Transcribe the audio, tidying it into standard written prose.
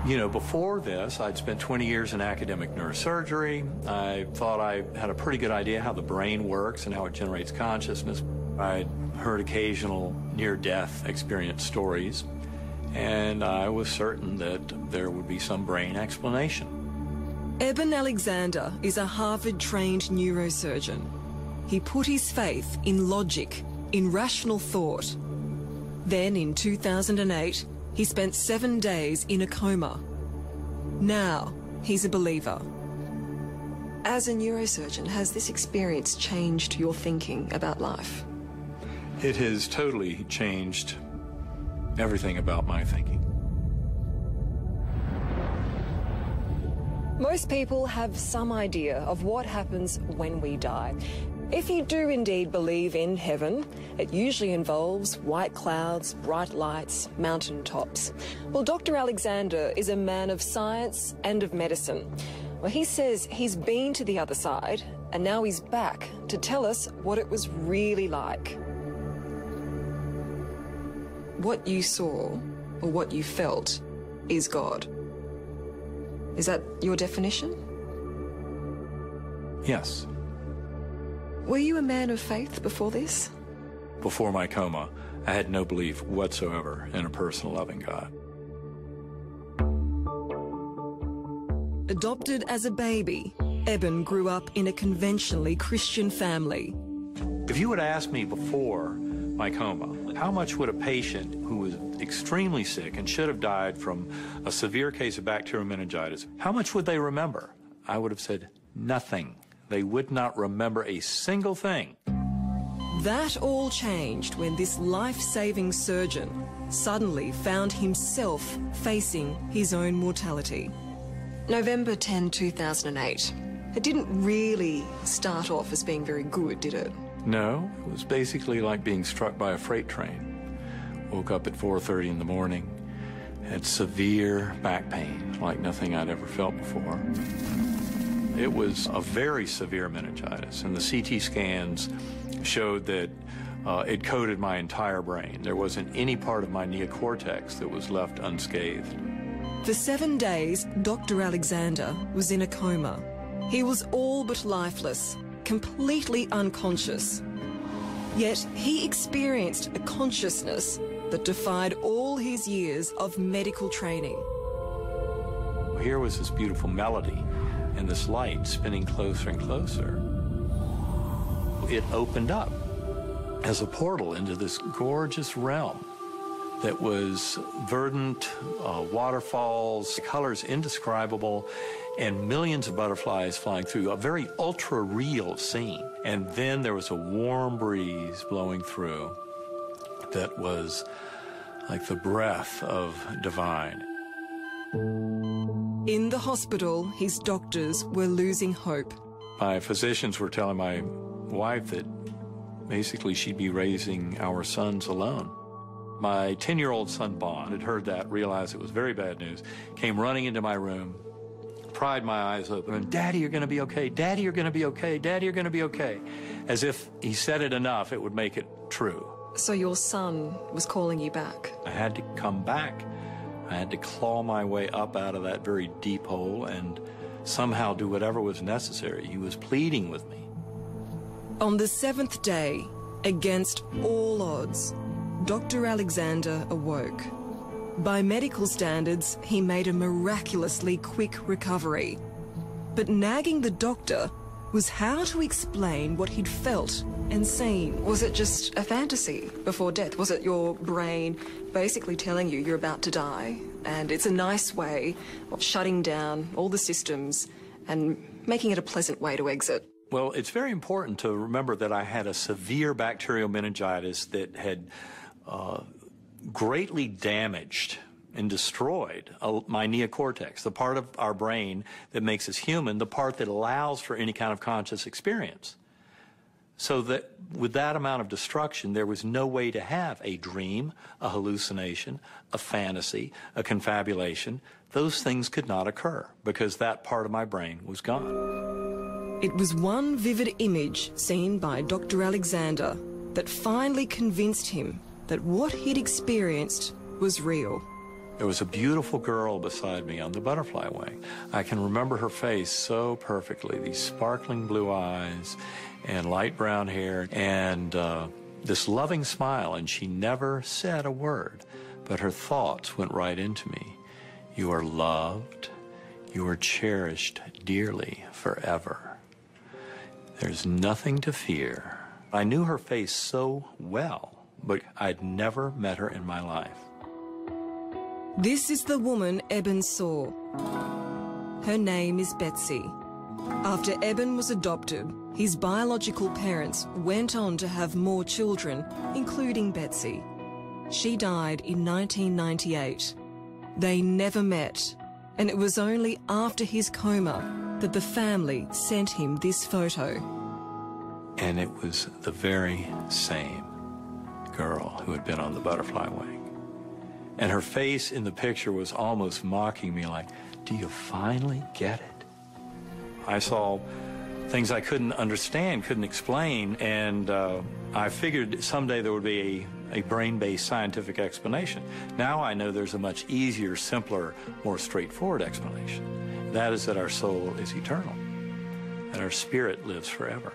You know, before this, I'd spent 20 years in academic neurosurgery. I thought I had a pretty good idea how the brain works and how it generates consciousness. I'd heard occasional near-death experience stories, and I was certain that there would be some brain explanation. Eben Alexander is a Harvard-trained neurosurgeon. He put his faith in logic, in rational thought. Then, in 2008, he spent 7 days in a coma. Now, he's a believer. As a neurosurgeon, has this experience changed your thinking about life? It has totally changed everything about my thinking. Most people have some idea of what happens when we die. If you do indeed believe in heaven, it usually involves white clouds, bright lights, mountain tops. Well, Dr. Alexander is a man of science and of medicine. Well, he says he's been to the other side, and now he's back to tell us what it was really like. What you saw, or what you felt, is God. Is that your definition? Yes. Were you a man of faith before this? Before my coma, I had no belief whatsoever in a personal loving God. Adopted as a baby, Eben grew up in a conventionally Christian family. If you had asked me before my coma, how much would a patient who was extremely sick and should have died from a severe case of bacterial meningitis, how much would they remember? I would have said nothing. They would not remember a single thing. That all changed when this life-saving surgeon suddenly found himself facing his own mortality. November 10, 2008. It didn't really start off as being very good, did it? No, it was basically like being struck by a freight train. Woke up at 4:30 in the morning, had severe back pain, like nothing I'd ever felt before. It was a very severe meningitis, and the CT scans showed that it coated my entire brain. There wasn't any part of my neocortex that was left unscathed. For 7 days, Dr. Alexander was in a coma. He was all but lifeless, completely unconscious. Yet he experienced a consciousness that defied all his years of medical training. Here was this beautiful melody and this light spinning closer and closer. It opened up as a portal into this gorgeous realm that was verdant, waterfalls, colors indescribable, and millions of butterflies flying through, a very ultra-real scene. And then there was a warm breeze blowing through that was like the breath of divine. In the hospital, his doctors were losing hope. My physicians were telling my wife that basically she'd be raising our sons alone. My 10-year-old son, Bond, had heard that, realized it was very bad news, came running into my room, pried my eyes open, and, "Daddy, you're going to be okay. Daddy, you're going to be okay. Daddy, you're going to be okay." As if he said it enough, it would make it true. So your son was calling you back? I had to come back. I had to claw my way up out of that very deep hole and somehow do whatever was necessary. He was pleading with me. On the 7th day, against all odds, Dr. Alexander awoke. By medical standards, he made a miraculously quick recovery. But nagging the doctor was how to explain what he'd felt and seen. Was it just a fantasy before death? Was it your brain basically telling you you're about to die, and it's a nice way of shutting down all the systems and making it a pleasant way to exit? Well, it's very important to remember that I had a severe bacterial meningitis that had greatly damaged and destroyed my neocortex, the part of our brain that makes us human, the part that allows for any kind of conscious experience. So that with that amount of destruction, there was no way to have a dream, a hallucination, a fantasy, a confabulation. Those things could not occur because that part of my brain was gone. It was one vivid image seen by Dr. Alexander that finally convinced him that what he'd experienced was real. There was a beautiful girl beside me on the butterfly wing. I can remember her face so perfectly, these sparkling blue eyes and light brown hair and this loving smile, and she never said a word, but her thoughts went right into me. You are loved, you are cherished dearly forever. There's nothing to fear. I knew her face so well, but I'd never met her in my life. This is the woman Eben saw. Her name is Betsy. After Eben was adopted, his biological parents went on to have more children, including Betsy. She died in 1998. They never met, and it was only after his coma that the family sent him this photo. And it was the very same girl who had been on the butterfly wing. And her face in the picture was almost mocking me, like, do you finally get it? I saw things I couldn't understand, couldn't explain, and I figured someday there would be a brain-based scientific explanation. Now I know there's a much easier, simpler, more straightforward explanation. That is that our soul is eternal, that our spirit lives forever.